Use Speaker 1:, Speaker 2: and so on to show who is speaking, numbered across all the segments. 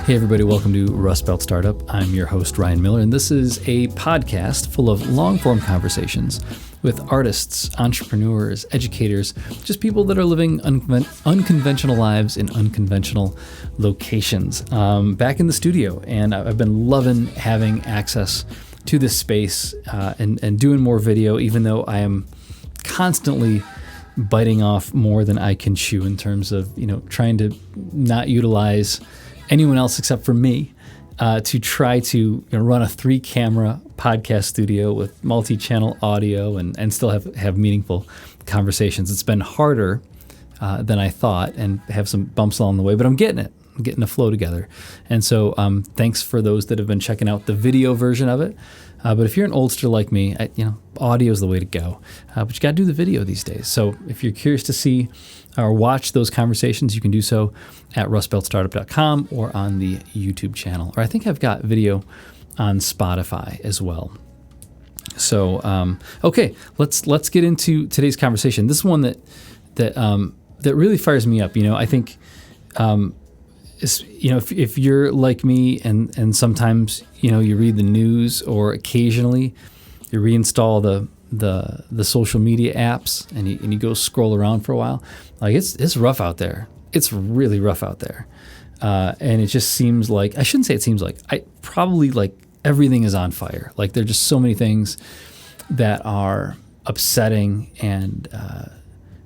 Speaker 1: Hey everybody, welcome to Rust Belt Startup. I'm your host, Ryan Miller, and this is a podcast full of long-form conversations with artists, entrepreneurs, educators, just people that are living unconventional lives in unconventional locations. Back in the studio, and I've been loving having access to this space and doing more video, even though I am constantly biting off more than I can chew in terms of, trying to not utilize anyone else except for me to try to run a 3-camera podcast studio with multi-channel audio and still have meaningful conversations. It's been harder than I thought and have some bumps along the way, but I'm getting it. I'm getting a flow together. And so thanks for those that have been checking out the video version of it. But if you're an oldster like me, audio is the way to go. But you got to do the video these days. So if you're curious to see or watch those conversations, you can do so at rustbeltstartup.com or on the YouTube channel. Or I think I've got video on Spotify as well. So, okay, let's get into today's conversation. This is one that really fires me up. I think, if you're like me and sometimes, you read the news or occasionally you reinstall the social media apps and you go scroll around for a while, like it's rough out there. It's really rough out there. And it just seems like, I shouldn't say it seems like, everything is on fire. Like there are just so many things that are upsetting and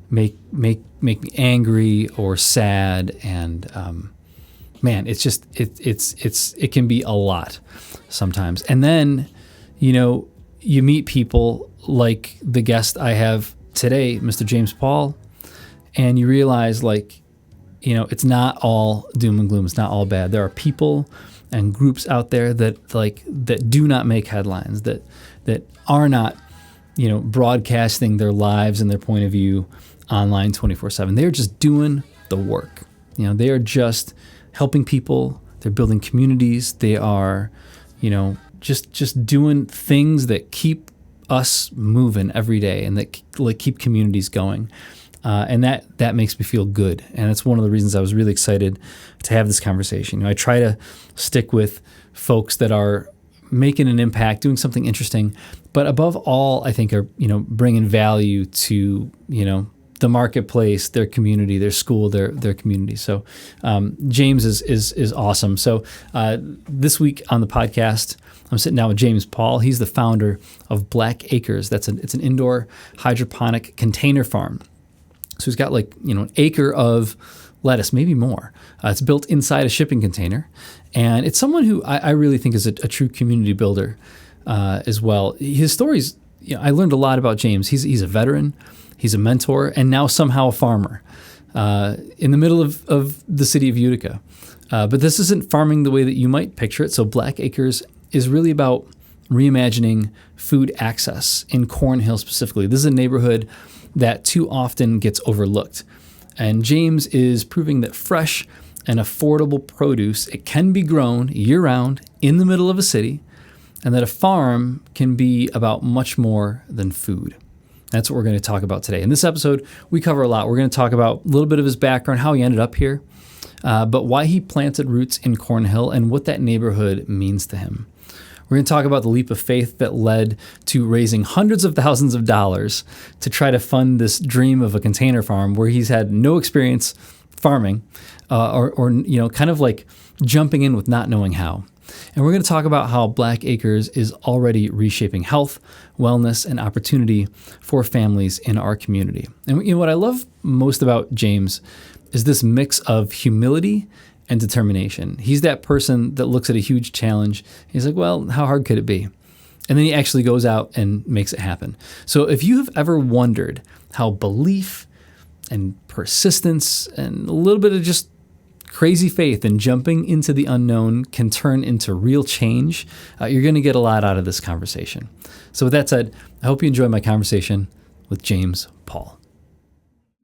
Speaker 1: make me angry or sad. And man, it's just it can be a lot sometimes. And then you meet people like the guest I have today, Mr. James Paul, and you realize it's not all doom and gloom. It's not all bad. There are people and groups out there that do not make headlines, that are not, broadcasting their lives and their point of view online 24/7. They're just doing the work. They are just helping people. They're building communities. They are, just doing things that keep us moving every day and that keep communities going. And that makes me feel good. And it's one of the reasons I was really excited to have this conversation. I try to stick with folks that are making an impact, doing something interesting, but above all, I think are, bringing value to, the marketplace, their community, their school, their community. So James is awesome. So this week on the podcast, I'm sitting down with James Paul. He's the founder of Blacque Acres. It's an indoor hydroponic container farm. So he's got an acre of lettuce, maybe more. It's built inside a shipping container. And it's someone who I really think is a true community builder as well. His stories, I learned a lot about James. He's a veteran. He's a mentor, and now somehow a farmer in the middle of the city of Utica. But this isn't farming the way that you might picture it. So Blacque Acres is really about reimagining food access in Cornhill specifically. This is a neighborhood that too often gets overlooked. And James is proving that fresh and affordable produce, it can be grown year-round in the middle of a city, and that a farm can be about much more than food. That's what we're going to talk about today. In this episode, we cover a lot. We're going to talk about a little bit of his background, how he ended up here, but why he planted roots in Cornhill and what that neighborhood means to him. We're going to talk about the leap of faith that led to raising hundreds of thousands of dollars to try to fund this dream of a container farm where he's had no experience farming or kind of like jumping in with not knowing how. And we're going to talk about how Blacque Acres is already reshaping health, wellness, and opportunity for families in our community. And what I love most about James is this mix of humility and determination. He's that person that looks at a huge challenge. He's like, well, how hard could it be? And then he actually goes out and makes it happen. So if you have ever wondered how belief and persistence and a little bit of just crazy faith and jumping into the unknown can turn into real change, you're going to get a lot out of this conversation. So with that said, I hope you enjoy my conversation with James Paul.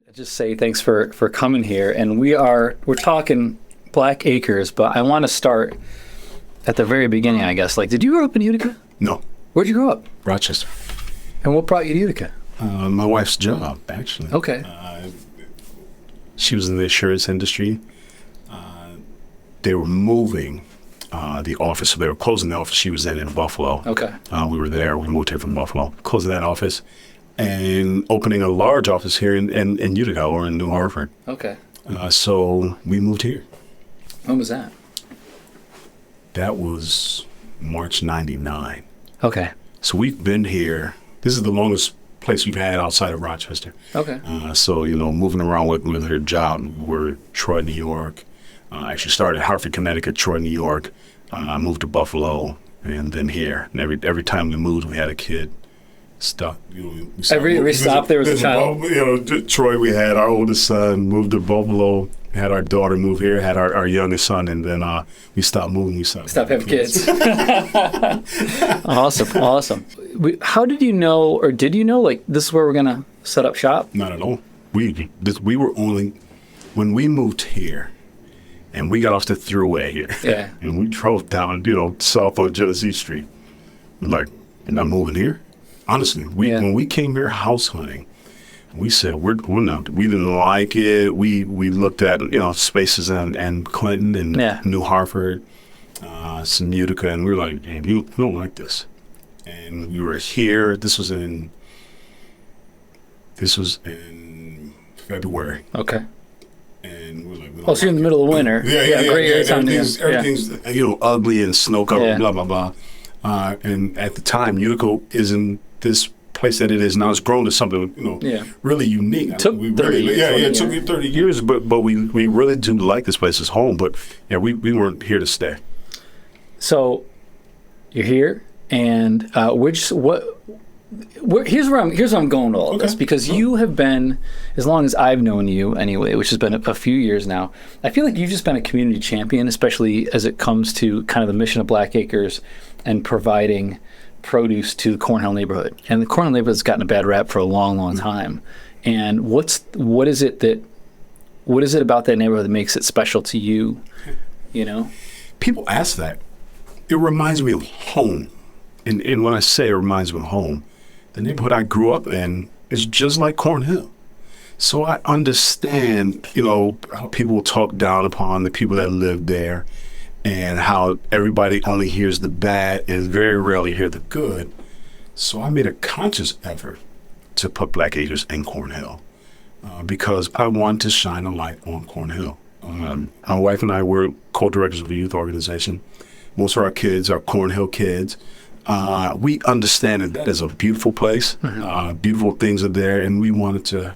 Speaker 1: I just say thanks for coming here. And we're talking Blacque Acres, but I want to start at the very beginning, I guess. Did you grow up in Utica?
Speaker 2: No.
Speaker 1: Where'd you grow up?
Speaker 2: Rochester.
Speaker 1: And what brought you to Utica?
Speaker 2: My wife's job, actually.
Speaker 1: Okay.
Speaker 2: She was in the insurance industry. they were moving the office. So they were closing the office she was in Buffalo.
Speaker 1: Okay.
Speaker 2: We were there. We moved here from Buffalo, closing that office, and opening a large office here in Utica or in New Hartford.
Speaker 1: Okay.
Speaker 2: So we moved here.
Speaker 1: When was that?
Speaker 2: That was March '99.
Speaker 1: Okay.
Speaker 2: So we've been here. This is the longest place we've had outside of Rochester.
Speaker 1: Okay.
Speaker 2: So, moving around with her job, we're Troy, New York. Actually started in Hartford, Connecticut, Troy, New York. I moved to Buffalo, and then here. And every time we moved, we had a kid. Stop.
Speaker 1: Every stop there was a child.
Speaker 2: Troy, we had our oldest son, moved to Buffalo, had our daughter move here, had our youngest son, and then we stopped moving. We stopped
Speaker 1: having kids. Awesome. How did you know, or did you know, like, this is where we're going to set up shop?
Speaker 2: Not at all. We were only, when we moved here, and we got off the thruway here,
Speaker 1: yeah,
Speaker 2: and we drove down, south on Genesee Street, like, you're not moving here? Honestly, when we came here house hunting, we said we're not. We didn't like it. We looked at spaces in Clinton and New Hartford, some Utica, and we were like, "Hey, we don't like this." And we were here. This was in February.
Speaker 1: Okay.
Speaker 2: And we're like,
Speaker 1: so you're in the middle of winter. Great time.
Speaker 2: Everything's ugly and snow covered. Blah blah blah. And at the time, Utica isn't this place that it is now. It's grown to something really unique.
Speaker 1: It took 30 years.
Speaker 2: It took me 30 years, but we really do like this place as home. But we weren't here to stay.
Speaker 1: So you're here, and here's where I'm going with all of this, because you have been, as long as I've known you anyway, which has been a few years now, I feel like you've just been a community champion, especially as it comes to kind of the mission of Blacque Acres and providing produce to the Cornhill neighborhood. And the Cornhill neighborhood has gotten a bad rap for a long, long time. And what is it about that neighborhood that makes it special to you?
Speaker 2: People ask that. It reminds me of home. And when I say it reminds me of home, the neighborhood I grew up in is just like Cornhill. So I understand, how people talk down upon the people that live there, and how everybody only hears the bad and very rarely hear the good. So I made a conscious effort to put Blacque Acres in Cornhill because I want to shine a light on Cornhill. My wife and I were co-directors of a youth organization. Most of our kids are Cornhill kids. We understand that is a beautiful place. Beautiful things are there, and we wanted to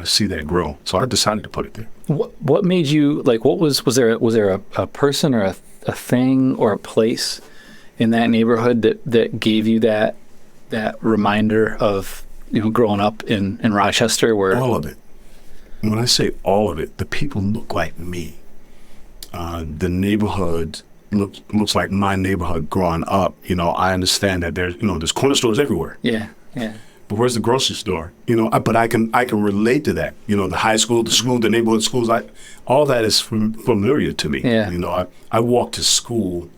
Speaker 2: see that grow. So I decided to put it there.
Speaker 1: What made you, like, was there a person or a thing or a place in that neighborhood that gave you that reminder of growing up in Rochester? Where
Speaker 2: all of it. When I say all of it, the people look like me. The neighborhood looks like my neighborhood growing up. I understand that there's corner stores everywhere.
Speaker 1: Yeah.
Speaker 2: But where's the grocery store? But I can relate to that. The high school, the school, the neighborhood schools. All that is familiar to me.
Speaker 1: Yeah.
Speaker 2: I walked to school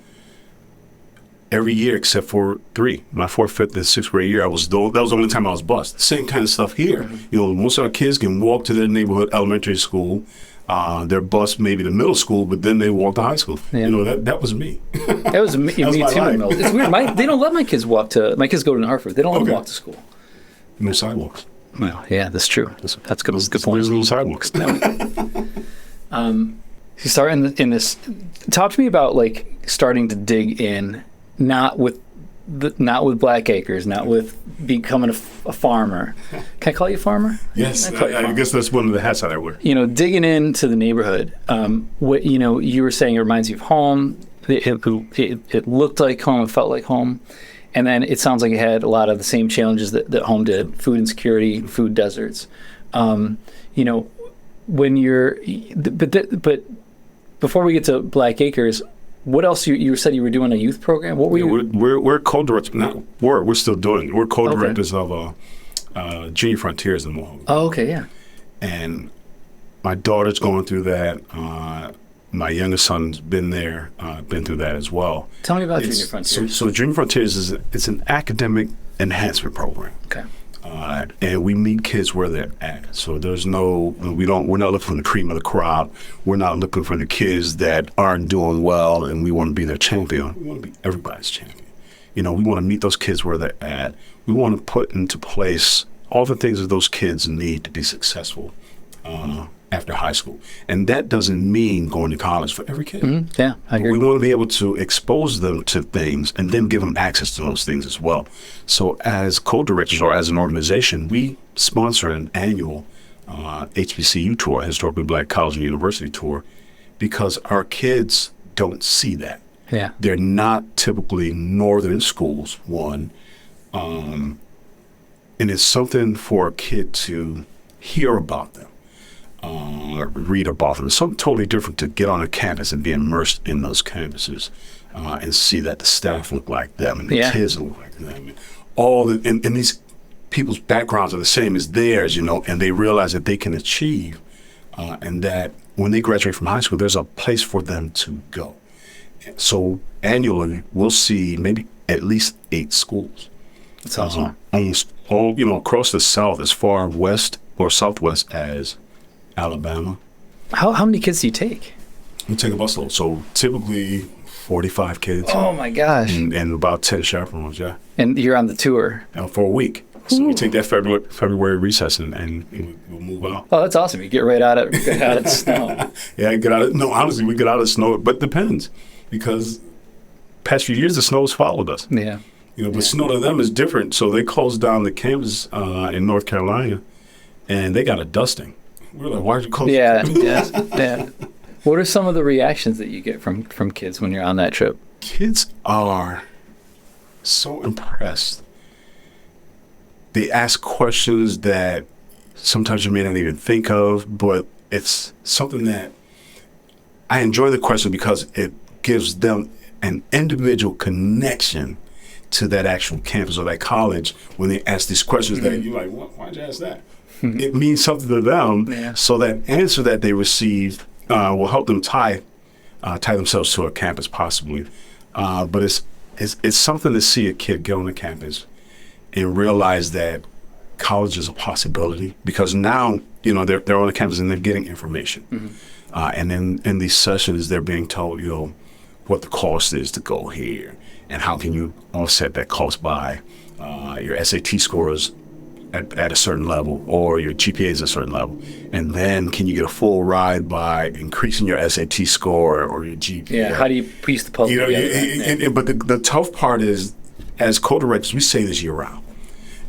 Speaker 2: every year except for 3. My 4th, 5th, and 6th grade year, that was the only time I was bused. Same kind of stuff here. Most of our kids can walk to their neighborhood elementary school. They're bused maybe to middle school, but then they walk to high school. Yeah. That was me.
Speaker 1: That was me, me too. It's weird. They don't let my kids walk to. My kids go to Hartford. They don't let them walk to school.
Speaker 2: No sidewalks.
Speaker 1: Well, yeah, that's true. That's good. Good point.
Speaker 2: There's no sidewalks.
Speaker 1: You start in this. Talk to me about like starting to dig in, not with Blacque Acres, not with becoming a farmer. Can I call you a farmer?
Speaker 2: Yes, I guess that's one of the hats that I wear.
Speaker 1: Digging into the neighborhood. What you were saying, it reminds you of home. It looked like home. It felt like home. And then it sounds like it had a lot of the same challenges that home did: food insecurity, food deserts. When you're, but before we get to Blacque Acres, what else you said you were doing a youth program? What were you?
Speaker 2: We're co-directors. We're still doing it. We're co-directors of Junior Frontiers in Mohawk.
Speaker 1: Oh, okay, yeah.
Speaker 2: And my daughter's going through that. My youngest son's been through that as well.
Speaker 1: Tell me about Junior Frontiers.
Speaker 2: So Junior Frontiers it's an academic enhancement program.
Speaker 1: Okay.
Speaker 2: And we meet kids where they're at. So we're not looking for the cream of the crop. We're not looking for the kids that aren't doing well and we want to be their champion. We want to be everybody's champion. We want to meet those kids where they're at. We want to put into place all the things that those kids need to be successful after high school. And that doesn't mean going to college for every kid.
Speaker 1: Mm-hmm. Yeah, I agree.
Speaker 2: We want to be able to expose them to things and then give them access to those things as well. So as co-directors or as an organization, we sponsor an annual HBCU tour, Historically Black College and University tour, because our kids don't see that.
Speaker 1: Yeah.
Speaker 2: They're not typically northern schools, one. And it's something for a kid to hear about them. Read about them. It's something totally different to get on a campus and be immersed in those campuses and see that the staff look like them and the kids look like them. And these people's backgrounds are the same as theirs, and they realize that they can achieve and that when they graduate from high school, there's a place for them to go. So annually, we'll see maybe at least 8 schools.
Speaker 1: That's awesome.
Speaker 2: Almost all, across the South, as far west or southwest as Alabama.
Speaker 1: How many kids do you take?
Speaker 2: We take a busload. So typically 45 kids.
Speaker 1: Oh my gosh.
Speaker 2: And about 10 chaperones, yeah.
Speaker 1: And you're on the tour?
Speaker 2: For a week. So we take that February recess and we'll move out.
Speaker 1: Oh, that's awesome. You get right out of the snow.
Speaker 2: Yeah, honestly, we get out of the snow, but it depends. Because past few years, the snow has followed us.
Speaker 1: Yeah.
Speaker 2: But snow to them is different. So they closed down the campus in North Carolina, and they got a dusting. We're like, why'd you close?
Speaker 1: Yeah. What are some of the reactions that you get from kids when you're on that trip?
Speaker 2: Kids are so impressed. They ask questions that sometimes you may not even think of, but it's something that I enjoy the question because it gives them an individual connection to that actual campus or that college when they ask these questions that you're like, why'd you ask that? It means something to them. So that answer that they receive will help them tie themselves to a campus possibly. But it's something to see a kid get on the campus and realize that college is a possibility because now, they're on the campus and they're getting information. And then in these sessions, they're being told, what the cost is to go here and how can you offset that cost by your SAT scores at a certain level or your GPA is a certain level. And then can you get a full ride by increasing your SAT score or your GPA?
Speaker 1: Yeah, how do you piece the puzzle together?
Speaker 2: But the tough part is, as co-directors, we say this year round.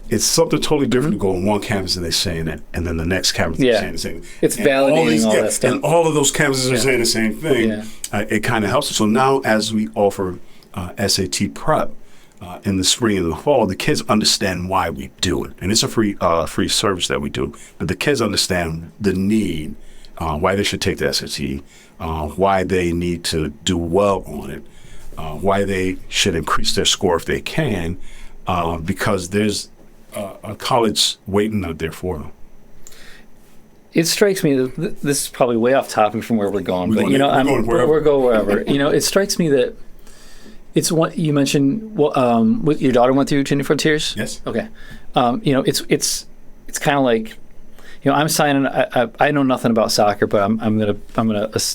Speaker 2: It's something totally different to go on one campus and they're saying it, and then the next campus they're saying the same thing.
Speaker 1: It's validating all that stuff.
Speaker 2: And all of those campuses are saying the same thing. It kind of helps us. So now as we offer SAT prep in the spring and the fall, the kids understand why we do it. And it's a free service that we do. But the kids understand the need, why they should take the SAT, why they need to do well on it, why they should increase their score if they can, because there's a college waiting out there for them.
Speaker 1: It strikes me that this is probably way off topic from where we're going,
Speaker 2: we're going
Speaker 1: wherever. It strikes me that it's what you mentioned. Your daughter went through Changing Frontiers.
Speaker 2: Yes.
Speaker 1: Okay. It's kind of like, I'm signing. I know nothing about soccer, but I'm gonna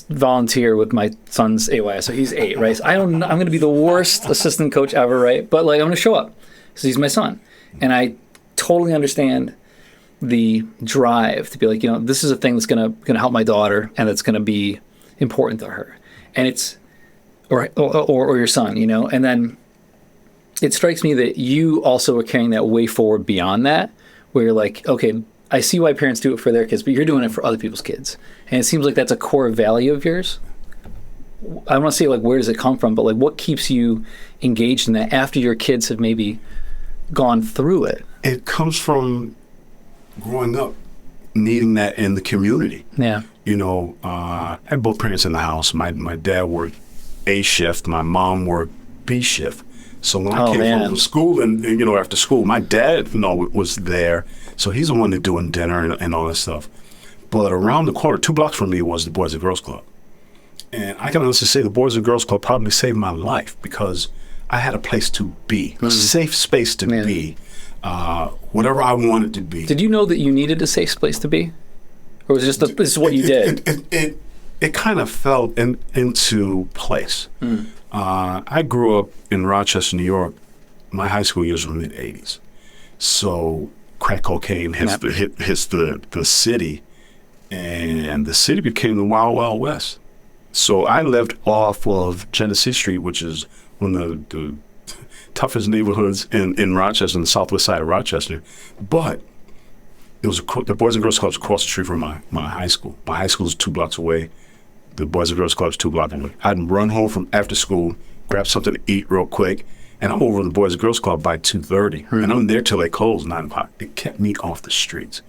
Speaker 1: volunteer with my son's AYS. So he's 8, right? So I'm gonna be the worst assistant coach ever, right? But I'm gonna show up because he's my son, and I totally understand the drive to be like, this is a thing that's gonna help my daughter and that's gonna be important to her, and it's or your son, and then it strikes me that you also are carrying that way forward beyond that, where you're like, okay, I see why parents do it for their kids, but you're doing it for other people's kids, and it seems like that's a core value of yours. I want to say where does it come from, but what keeps you engaged in that after your kids have maybe gone through it?
Speaker 2: It comes from growing up needing that in the community.
Speaker 1: Yeah.
Speaker 2: I had both parents in the house. My dad worked A shift, my mom worked B shift. So when I came home from school and after school, my dad was there. So he's the one that's doing dinner and all that stuff. But around the corner, 2 blocks from me was the Boys and Girls Club. And I can honestly say the Boys and Girls Club probably saved my life because I had a place to be, a safe space to be. whatever I wanted to be.
Speaker 1: Did you know that you needed a safe place to be? Or was it just this is what you did?
Speaker 2: It kind of fell into place. I grew up in Rochester, New York. My high school years were mid-'80s. So crack cocaine hits the city, and the city became the Wild Wild West. So I lived off of Genesee Street, which is one of the toughest neighborhoods in Rochester, on the southwest side of Rochester. But it was the Boys and Girls Club across the street from my high school. My high school is 2 blocks away. The Boys and Girls Club is 2 blocks away. I'd run home from after school, grab something to eat real quick, and I'm over in the Boys and Girls Club by 2:30. And I'm there till they close, 9 o'clock. It kept me off the streets,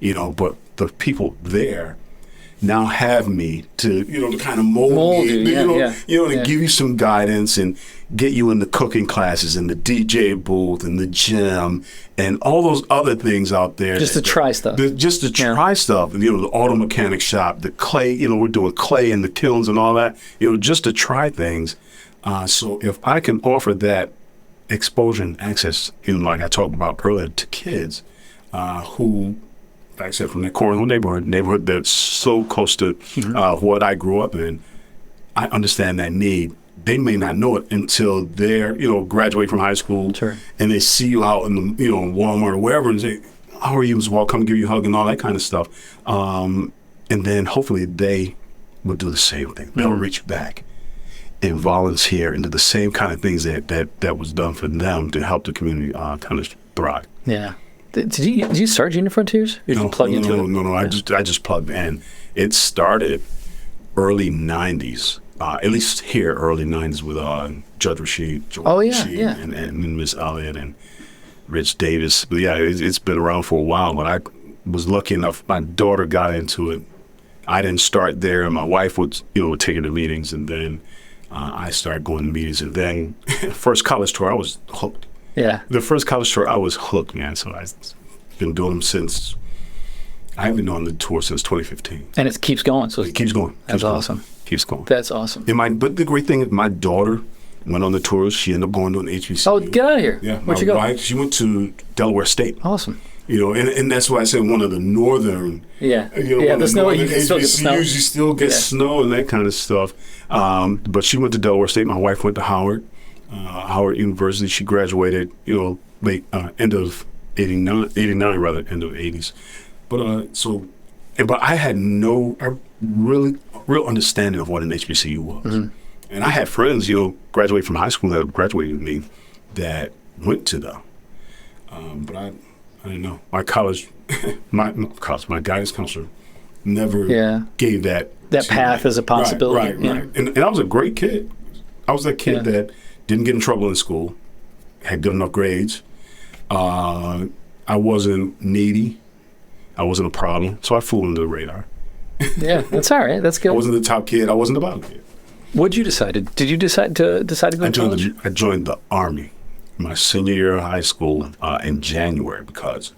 Speaker 2: but the people there now have me to, to kind of mold you, to give you some guidance and get you in the cooking classes and the DJ booth and the gym and all those other things out there.
Speaker 1: Just to try stuff.
Speaker 2: Just to try stuff. And, the auto mechanic shop, the clay, we're doing clay in the kilns and all that, just to try things. So if I can offer that exposure and access, like I talked about earlier, to kids who, like I said, from that Cornhill neighborhood that's so close to what I grew up in, I understand that need. They may not know it until they're, graduate from high school, and they see you out in the, Walmart or wherever, and say, "How are you, Mr. Wall? Come give you a hug," and all that kind of stuff. And then hopefully they will do the same thing. They'll reach back and volunteer and do the same kind of things that was done for them to help the community kind of thrive.
Speaker 1: Yeah. Did you start Junior Frontiers? Or did you plug into it?
Speaker 2: No. I just plugged in. It started early '90s, at least here, early '90s with Judge Rashid, and Miss Elliott and Rich Davis. But yeah, it's been around for a while. But I was lucky enough, my daughter got into it. I didn't start there, and my wife would take her to meetings, and then I started going to meetings, and then first college tour, I was hooked.
Speaker 1: Yeah.
Speaker 2: The first college tour, I was hooked, man. So I've been doing them since. I haven't been on the tour since 2015.
Speaker 1: And it keeps going. So
Speaker 2: it keeps going.
Speaker 1: That's awesome.
Speaker 2: Keeps going.
Speaker 1: That's awesome.
Speaker 2: But the great thing is, my daughter went on the tours. She ended up going to an HBCU.
Speaker 1: Oh, get out of here!
Speaker 2: Yeah.
Speaker 1: Where'd you go?
Speaker 2: She went to Delaware State.
Speaker 1: Awesome.
Speaker 2: And that's why I said one of the northern.
Speaker 1: Yeah. The snow. You can still get the snow.
Speaker 2: You still get snow and that kind of stuff. But she went to Delaware State. My wife went to Howard University. She graduated, late end of 89 rather, end of 80s. But I had no real understanding of what an HBCU was. And I had friends, graduate from high school that graduated with me that went to them. But I didn't know. My college, my guidance counselor never gave that
Speaker 1: path as a possibility.
Speaker 2: Right. And I was a great kid. I was that kid that didn't get in trouble in school, had good enough grades. I wasn't needy. I wasn't a problem. So I flew under the radar.
Speaker 1: Yeah, that's all right. That's good.
Speaker 2: I wasn't the top kid. I wasn't the bottom kid.
Speaker 1: What'd you decide? Did you decide to go to college?
Speaker 2: I joined the Army my senior year of high school in January because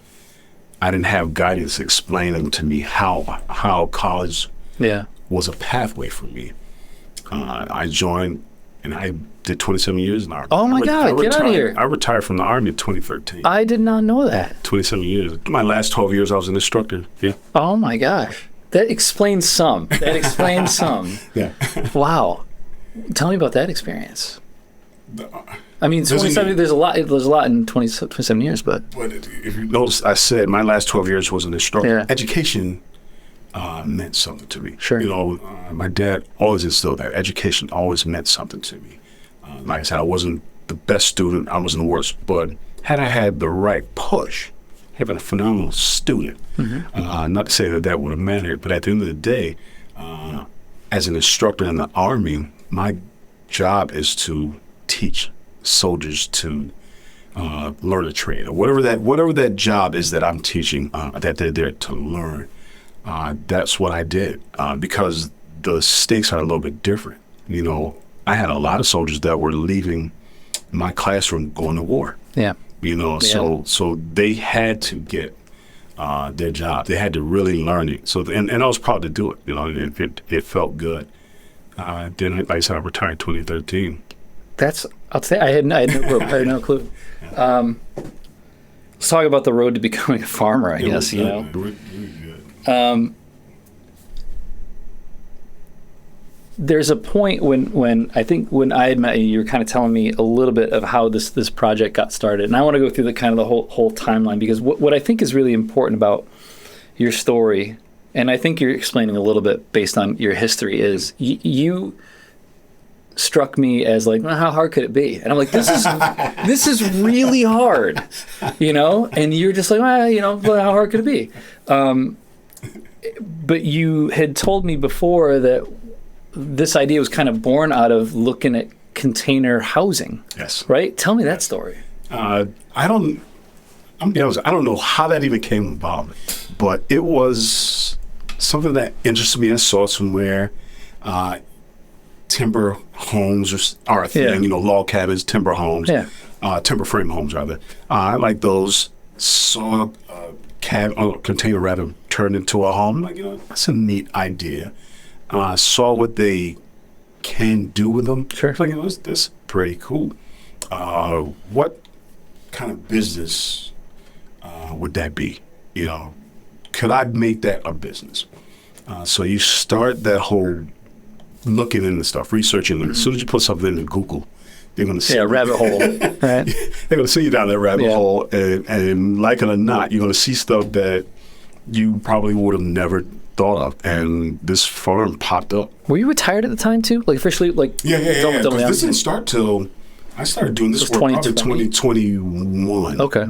Speaker 2: I didn't have guidance explaining to me how college was a pathway for me. I joined, and I did 27 years in the Army.
Speaker 1: Oh, my God. Get out of here.
Speaker 2: I retired from the Army in 2013.
Speaker 1: I did not know that.
Speaker 2: 27 years. My last 12 years, I was an instructor. Yeah.
Speaker 1: Oh, my gosh. That explains some. Yeah. Wow. Tell me about that experience. I mean, 27, there's a lot in 27 years, but
Speaker 2: if you notice, I said my last 12 years was an instructor. Education meant something to me.
Speaker 1: Sure.
Speaker 2: My dad always instilled that. Education always meant something to me. Like I said, I wasn't the best student. I wasn't the worst. But had I had the right push, having a phenomenal student, not to say that would have mattered, but at the end of the day, as an instructor in the Army, my job is to teach soldiers to learn a trade, or whatever that job is that I'm teaching, that they're there to learn. That's what I did because the stakes are a little bit different. I had a lot of soldiers that were leaving my classroom going to war.
Speaker 1: Yeah.
Speaker 2: So they had to get their job. They had to really learn it. So and I was proud to do it. It felt good. Then, like I said, I retired in 2013.
Speaker 1: I'll say I had no clue. Let's talk about the road to becoming a farmer, I guess, you know. There's a point when I think when I had met you, you were kind of telling me a little bit of how this project got started. And I want to go through the kind of the whole timeline, because what I think is really important about your story, and I think you're explaining a little bit based on your history, is you struck me as like, well, how hard could it be? And I'm like, this is really hard, you know? And you're just like, well, you know, how hard could it be? But you had told me before that this idea was kind of born out of looking at container housing.
Speaker 2: Yes.
Speaker 1: Right? Tell me that story.
Speaker 2: I'm gonna be honest, I don't know how that even came about, but it was something that interested me. I saw somewhere timber homes are a thing, you know, log cabins, timber homes, timber frame homes rather. I like those. Saw a container rather turned into a home. Like, you know, that's a neat idea. I saw what they can do with them.
Speaker 1: Sure.
Speaker 2: Like, you know, that's pretty cool. What kind of business would that be? You know, could I make that a business? So you start that whole looking into stuff, researching. As soon as you put something into Google, they're going to see
Speaker 1: rabbit hole. Right?
Speaker 2: They're going to see you down that rabbit hole, and like it or not, you're going to see stuff that you probably would have never thought of. And this farm popped up.
Speaker 1: Were you retired at the time too? Like officially, like
Speaker 2: yeah. This didn't start till I started doing this work probably 2021.
Speaker 1: Okay.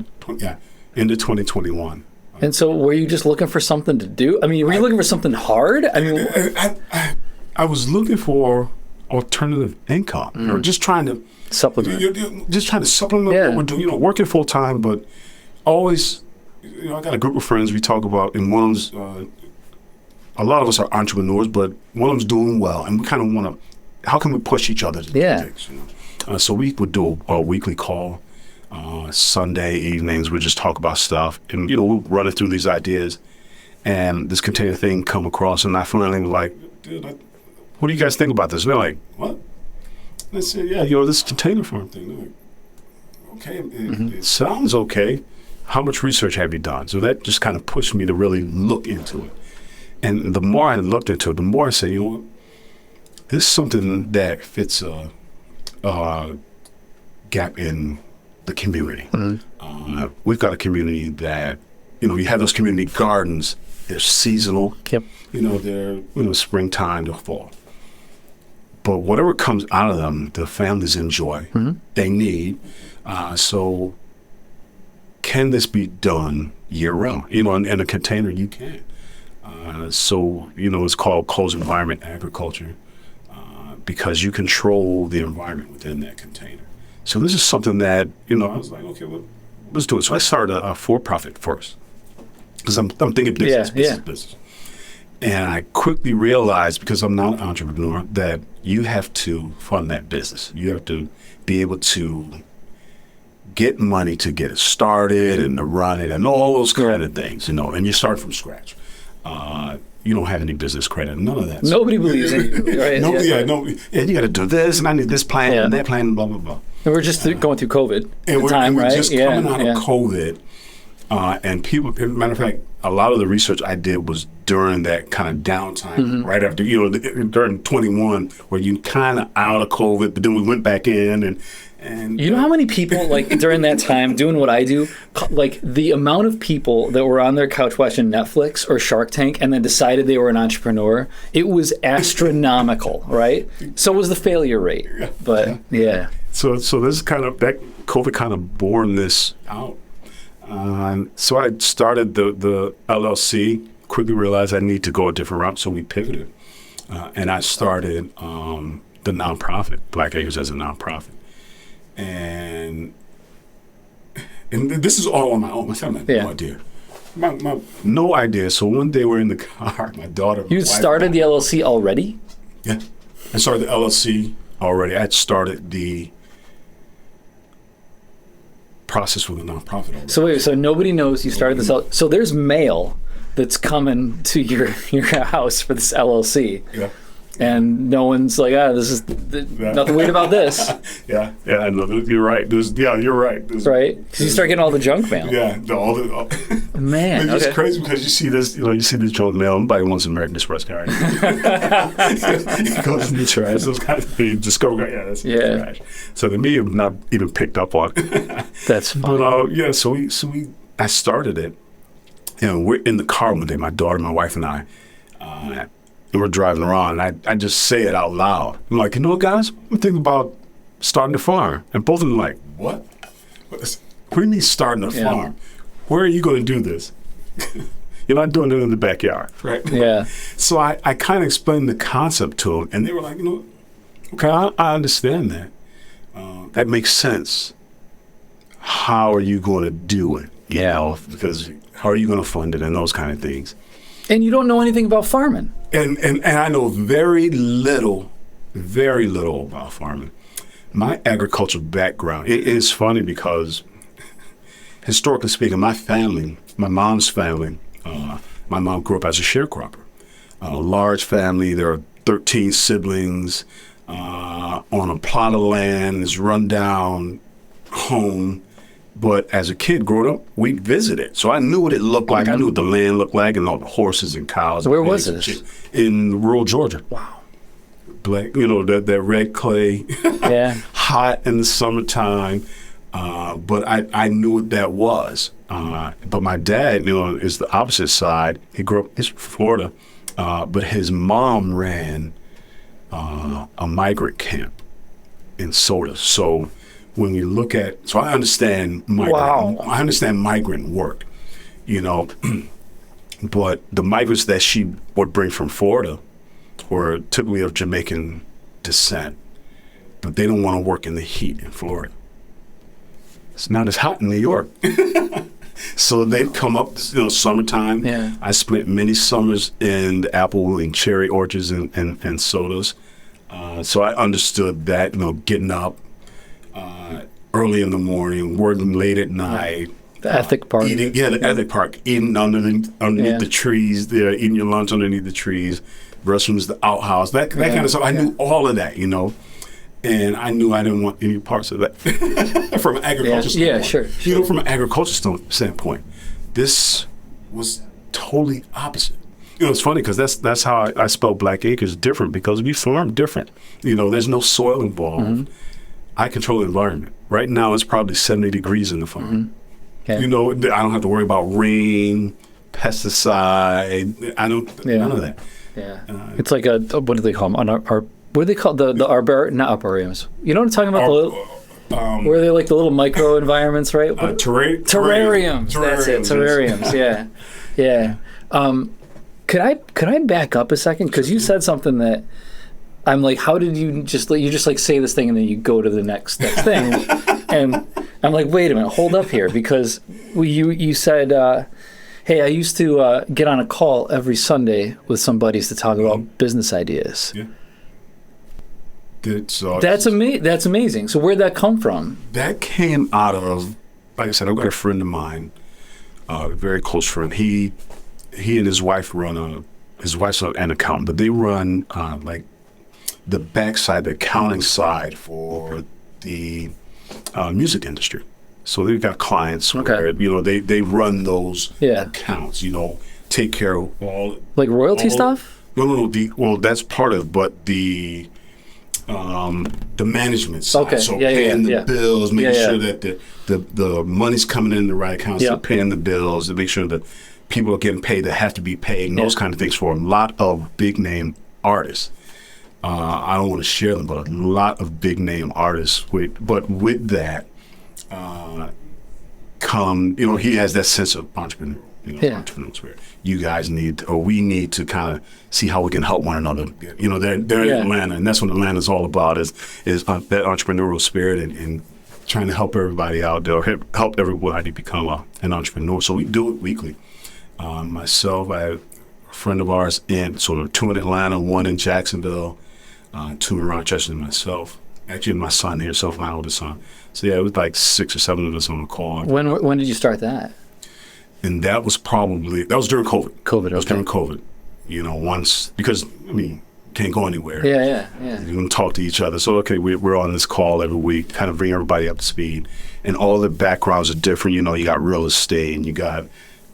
Speaker 2: Into 2021.
Speaker 1: And so, were you just looking for something to do? I mean, were you looking for something hard? I mean,
Speaker 2: I was looking for alternative income, or just trying to
Speaker 1: supplement.
Speaker 2: Just trying to supplement what we're doing. You know, working full time, but always. You know, I got a group of friends we talk about, and one of them's. A lot of us are entrepreneurs, but one of them's doing well, and we kind of want to. How can we push each other to do things? You know? So we would do a weekly call. Sunday evenings, we just talk about stuff, and you know, we're running through these ideas, and this container thing come across, and I finally was like, dude, what do you guys think about this? And they're like, what? And I said, yeah, you know, this container farm thing. They're like, okay, it sounds okay. How much research have you done? So that just kind of pushed me to really look into it. And the more I looked into it, the more I said, you know what, this is something that fits a gap in the community. We've got a community that, you know, you have those community gardens. They're seasonal.
Speaker 1: Yep.
Speaker 2: You know, they're springtime to fall. But whatever comes out of them, the families enjoy. They need. So can this be done year round? You know, in a container, you can. So, you know, it's called closed environment agriculture because you control the environment within that container. So this is something that, you know, I was like, okay, well, let's do it. So I started a for-profit first because I'm thinking business. And I quickly realized, because I'm not an entrepreneur, that you have to fund that business. You have to be able to get money to get it started and to run it and all those kind of things, you know, and you start from scratch. You don't have any business credit, none of that.
Speaker 1: Nobody believes in you, right?
Speaker 2: You got to do this, and I need this plan and that plan, and blah, blah, blah.
Speaker 1: And we're just going through COVID
Speaker 2: and we're just coming out of COVID. And people, as a matter of fact, a lot of the research I did was during that kind of downtime, right after, you know, during 21, where you kind of out of COVID, but then we went back in and you know how many people, like, during that time doing what I do, like the amount of people that were on their couch watching Netflix or Shark Tank and then decided they were an entrepreneur, it was astronomical, right? So was the failure rate. But So this is kind of, that COVID kind of borne this out. So I started the LLC, quickly realized I need to go a different route, so we pivoted. And I started the nonprofit, Blacque Acres, as a nonprofit. And this is all on my own. I had no idea. No idea. So one day we're in the car, my daughter.
Speaker 1: You started the LLC already?
Speaker 2: Yeah. I started the LLC already. I had started the process with a nonprofit already.
Speaker 1: So wait, so nobody knows you started this. So there's mail that's coming to your house for this LLC.
Speaker 2: Yeah.
Speaker 1: And no one's like, this is nothing weird about this.
Speaker 2: Yeah, I know. You're right. You're right.
Speaker 1: Right? Because you start getting all the junk mail.
Speaker 2: Yeah,
Speaker 1: Man,
Speaker 2: it's crazy because you see this, you see this junk mail. Nobody wants an American Express card. You go to the trash. Those kind of things. Discover, that's trash. So to me, I've not even picked up on it.
Speaker 1: That's funny.
Speaker 2: But I started it. We're in the car one day, my daughter, my wife, and I. And we're driving around, and I just say it out loud. I'm like, guys, I'm thinking about starting a farm. And both of them are like, what? What do you mean starting a farm? Where are you going to do this? You're not doing it in the backyard, right?
Speaker 1: Yeah.
Speaker 2: So I kind of explained the concept to them, and they were like, okay, I understand that. That makes sense. How are you going to do it? Because how are you going to fund it and those kind of things?
Speaker 1: And you don't know anything about farming.
Speaker 2: And I know very little about farming. My agricultural background, it is funny because historically speaking, my mom's family, my mom grew up as a sharecropper. A large family, there are 13 siblings on a plot of land, this rundown home. But as a kid growing up, we visited. So I knew what it looked like. I knew what the land looked like and all the horses and cows.
Speaker 1: So where was this?
Speaker 2: In rural Georgia.
Speaker 1: Wow.
Speaker 2: Black, that red clay.
Speaker 1: Yeah.
Speaker 2: Hot in the summertime. But I knew what that was. But my dad, is the opposite side. He grew up in Florida. But his mom ran a migrant camp in Soda. So when you look at, so I understand migrant work, but the migrants that she would bring from Florida were typically of Jamaican descent, but they don't want to work in the heat in Florida. It's not as hot in New York. So they'd come up, summertime.
Speaker 1: Yeah.
Speaker 2: I spent many summers in the apple and cherry orchards and sodas. So I understood that, getting up early in the morning, working late at night.
Speaker 1: The ethic part.
Speaker 2: Ethic part. Eating underneath the trees there, eating your lunch underneath the trees, restrooms, the outhouse, that kind of stuff. I knew all of that, and I knew I didn't want any parts of that from an agricultural standpoint.
Speaker 1: Yeah, sure.
Speaker 2: From an agricultural standpoint, this was totally opposite. It's funny because that's how I spell Blacque Acres different, because we farm different. There's no soil involved. Mm-hmm. I control the environment. Right now, it's probably 70 degrees in the farm. Mm-hmm. Okay. I don't have to worry about rain, pesticide. I don't, none of that.
Speaker 1: Yeah. It's like what do they call them? What do they call the not arboriums? You know what I'm talking about? Where they like the little micro environments, right? Terrariums. That's it. Terrariums. Yeah. Could I back up a second? Because you said something that I'm like, how did you just say this thing and then you go to the next thing? And I'm like, wait a minute, hold up here, because you said, hey, I used to get on a call every Sunday with some buddies to talk about business ideas. Yeah. That's amazing. So where'd that come from?
Speaker 2: That came out of, like I said, I've got a friend of mine, a very close friend. He and his wife his wife's an accountant, but they run like the backside, the accounting side for the music industry. So they've got clients where, they run those accounts, take care of all.
Speaker 1: Like royalty stuff?
Speaker 2: No. That's part of it, but the management side.
Speaker 1: Okay.
Speaker 2: So paying the bills, making sure that the money's coming in the right accounts, so paying the bills, to make sure that people are getting paid that have to be paid, and those kind of things for a lot of big name artists. I don't want to share them, but a lot of big name artists. But with that come, he has that sense of entrepreneur. Entrepreneur spirit. You guys we need to kind of see how we can help one another. They're in Atlanta, and that's what Atlanta's all about is that entrepreneurial spirit and trying to help everybody out there, help everybody become an entrepreneur. So we do it weekly. Myself, I have a friend of ours two in Atlanta, one in Jacksonville, two in Rochester, and myself. Actually, my son here, my oldest son. So it was like 6 or 7 of us on the call.
Speaker 1: When did you start that?
Speaker 2: And that was during COVID.
Speaker 1: COVID,
Speaker 2: It was during COVID. Because, can't go anywhere.
Speaker 1: Yeah.
Speaker 2: You can talk to each other. So, okay, we're on this call every week, kind of bring everybody up to speed. And all the backgrounds are different. You know, you got real estate, and you got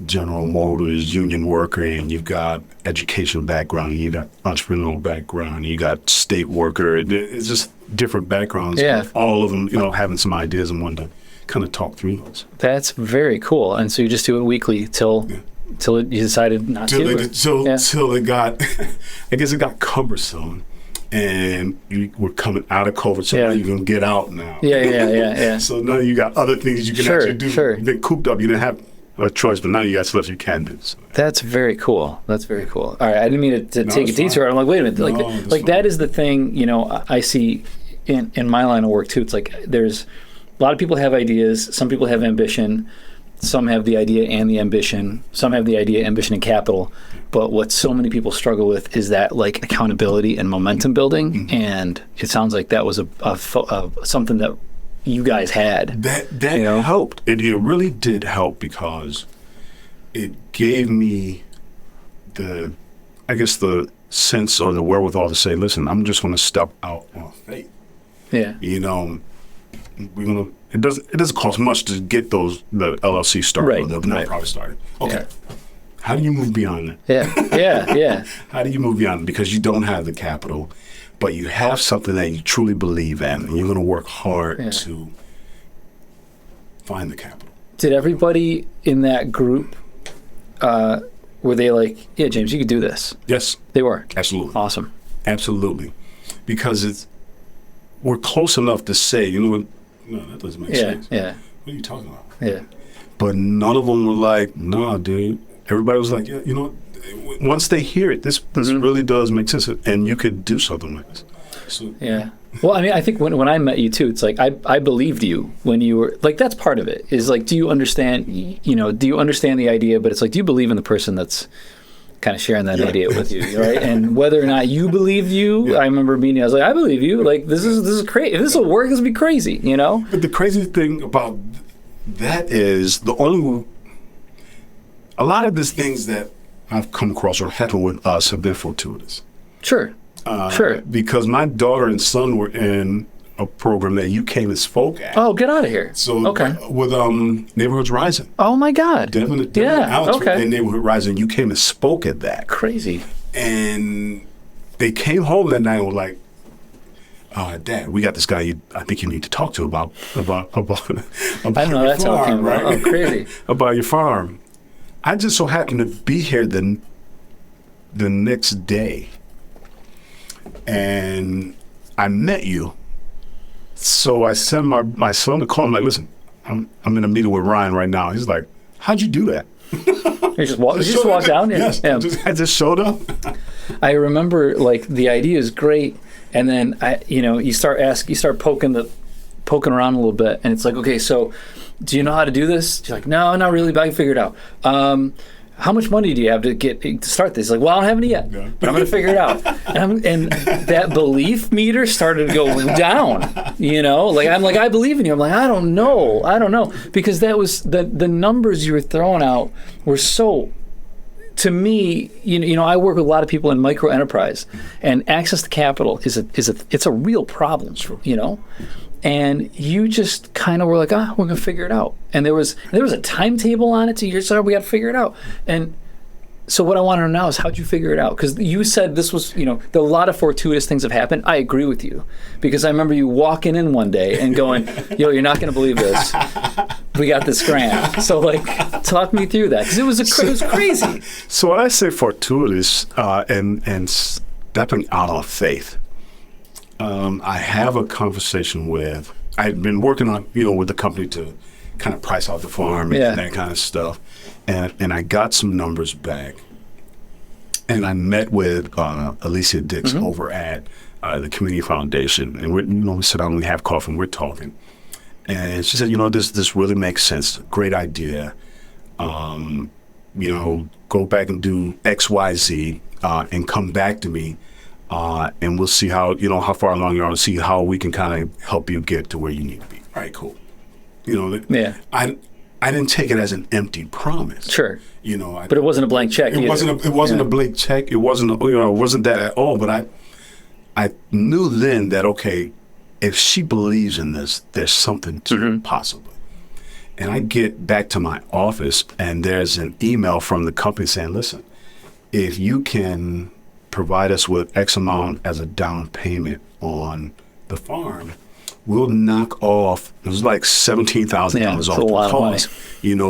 Speaker 2: General Motors, union worker, and you've got education background, and you got entrepreneurial background, and you got state worker. It's just different backgrounds.
Speaker 1: Yeah.
Speaker 2: All of them, you know, having some ideas and wanting to kind of talk through those.
Speaker 1: That's very cool. And so you just do it weekly till you decided not to?
Speaker 2: Till it got, I guess it got cumbersome. And you were coming out of COVID, so now you can get out now.
Speaker 1: Yeah.
Speaker 2: So now you got other things you can actually do.
Speaker 1: Sure.
Speaker 2: You've been cooped up. You didn't have a choice, but now you got stuff you can do. So.
Speaker 1: That's very cool. All right, I didn't mean to take a detour. I'm like, wait a minute. Like that is the thing, you know, I see in my line of work too. It's like there's a lot of people have ideas. Some people have ambition. Some have the idea and the ambition. Some have the idea, ambition, and capital. But what so many people struggle with is that like accountability and momentum building. Mm-hmm. And it sounds like that was something that you guys had.
Speaker 2: That helped. It really did help because it gave me the sense or the wherewithal to say, listen, I'm just going to step out on faith.
Speaker 1: Yeah.
Speaker 2: You know, we're going to. It doesn't cost much to get the LLC started or the nonprofit started. Okay. Yeah. How do you move beyond that?
Speaker 1: Yeah.
Speaker 2: How do you move beyond it? Because you don't have the capital, but you have something that you truly believe in, and you're going to work hard to find the capital.
Speaker 1: Did everybody in that group, were they like, yeah, James, you could do this?
Speaker 2: Yes.
Speaker 1: They were?
Speaker 2: Absolutely.
Speaker 1: Awesome.
Speaker 2: Absolutely. Because we're close enough to say, you know what, no, that doesn't make sense.
Speaker 1: Yeah.
Speaker 2: What are you talking about?
Speaker 1: Yeah.
Speaker 2: But none of them were like, no, dude. Everybody was like, yeah, you know, once they hear it, this really does make sense, and you could do something like this. So,
Speaker 1: yeah. Well, I mean, I think when I met you too, it's like I believed you when you were like, that's part of it. Is like, do you understand? You know, do you understand the idea? But it's like, do you believe in the person that's kind of sharing that idea with you, right? And whether or not you believe you, I remember meeting. I was like, I believe you. Like this is crazy. If this will work, this will be crazy. You know.
Speaker 2: But the crazy thing about that is a lot of the things that I've come across or happened with us have been fortuitous.
Speaker 1: Sure.
Speaker 2: Because my daughter and son were in a program that you came and spoke at.
Speaker 1: Oh, get out of here.
Speaker 2: So with Neighborhoods Rising.
Speaker 1: Oh my God.
Speaker 2: Devin and Neighborhood Rising, you came and spoke at that.
Speaker 1: Crazy.
Speaker 2: And they came home that night and were like, Dad, we got this guy I think you need to talk to about
Speaker 1: I don't know, that's how it came about. Oh, crazy.
Speaker 2: About your farm. I just so happened to be here the next day. And I met you. So I sent my son to call him, like, listen, I'm in a meeting with Ryan right now. He's like, how'd you do that?
Speaker 1: You just walked down?
Speaker 2: Yes. Yeah. I just showed up.
Speaker 1: I remember, like, the idea is great. And then, you start poking around a little bit. And it's like, okay, so do you know how to do this? She's like, no, not really, but I can figure it out. How much money do you have to start this? Like, well, I don't have any yet, but I'm going to figure it out. And that belief meter started to go down, you know? Like, I'm like, I believe in you. I'm like, I don't know. Because that was, the numbers you were throwing out were so, to me, you know, I work with a lot of people in micro enterprise, and access to capital it's a real problem, you know? And you just kind of were like, we're going to figure it out. And there was a timetable on it. So you said, we got to figure it out. And so what I want to know now is, how'd you figure it out? Because you said this was, you know, a lot of fortuitous things have happened. I agree with you. Because I remember you walking in one day and going, yo, you're not going to believe this. We got this grant. So, like, talk me through that. Because it was crazy.
Speaker 2: So when I say fortuitous and stepping out on faith, I have a conversation I've been working on, with the company to kind of price out the farm and that kind of stuff. And I got some numbers back. And I met with Alicia Dix over at the Community Foundation. And we sit down and we have coffee and we're talking. And she said, this really makes sense. Great idea. Go back and do X, Y, Z and come back to me. And we'll see how far along you are, to see how we can kind of help you get to where you need to be. All right, cool. I didn't take it as an empty promise.
Speaker 1: Sure.
Speaker 2: But
Speaker 1: it wasn't a blank check.
Speaker 2: It wasn't a blank check. It wasn't that at all. But I knew then that, okay, if she believes in this, there's something to it, possibly. And I get back to my office, and there's an email from the company saying, listen, if you can provide us with X amount as a down payment on the farm, we'll knock off, it was like $17,000 off the cost,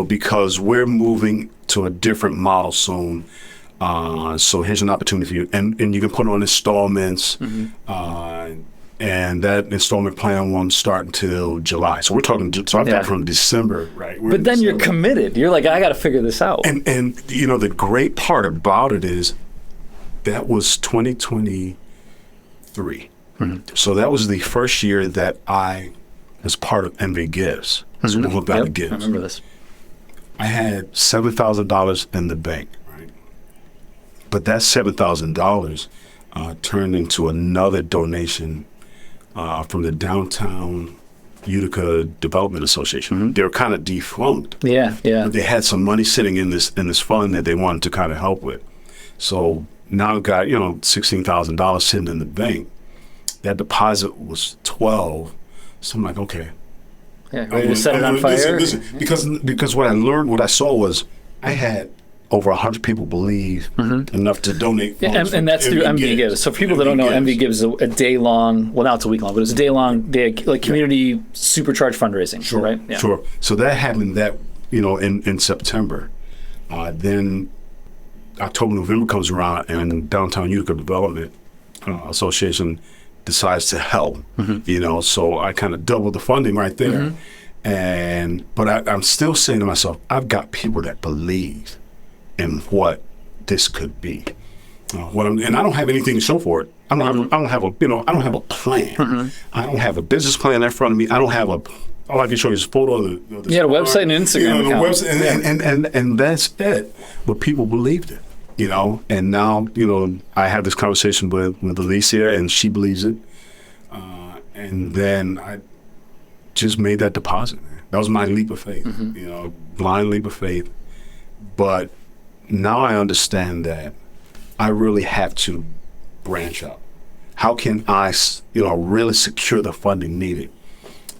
Speaker 2: because we're moving to a different model soon. So here's an opportunity for you. And you can put on installments, and that installment plan won't start until July. So we're talking, so I'm talking from December, right?
Speaker 1: But then you're committed. You're like, I got to figure this out.
Speaker 2: And the great part about it is that was 2023. So that was the first year that I, as part of MV Gives, Gives.
Speaker 1: I remember this.
Speaker 2: I had $7,000 in the bank, right? But that $7,000 turned into another donation from the Downtown Utica Development Association. They were kind of defunct.
Speaker 1: Yeah.
Speaker 2: But they had some money sitting in this fund that they wanted to kind of help with. So now I've got $16,000 sitting in the bank. That deposit was 12. So I'm like, okay.
Speaker 1: Yeah, ready to set it on fire?
Speaker 2: Listen, because what I learned, what I saw was I had over 100 people believe enough to donate funds.
Speaker 1: And that's through MV Gives. So for people that don't know, MV Gives is a day-long, well, now it's a week-long, but it's a day-long, community supercharged fundraising, right? Yeah.
Speaker 2: Sure. So that happened in September. Then October, November comes around, and Downtown Utica Development Association decides to help, so I kind of doubled the funding right there. But I'm still saying to myself, I've got people that believe in what this could be. And I don't have anything to show for it. I don't have a plan. I don't have a business plan in front of me. I don't have all I can show you is a photo of the
Speaker 1: a website and Instagram account.
Speaker 2: Website, and that's it. But people believed it. And now, I have this conversation with Alicia, and she believes it. And then I just made that deposit. That was my leap of faith, blind leap of faith. But now I understand that I really have to branch out. How can I, really secure the funding needed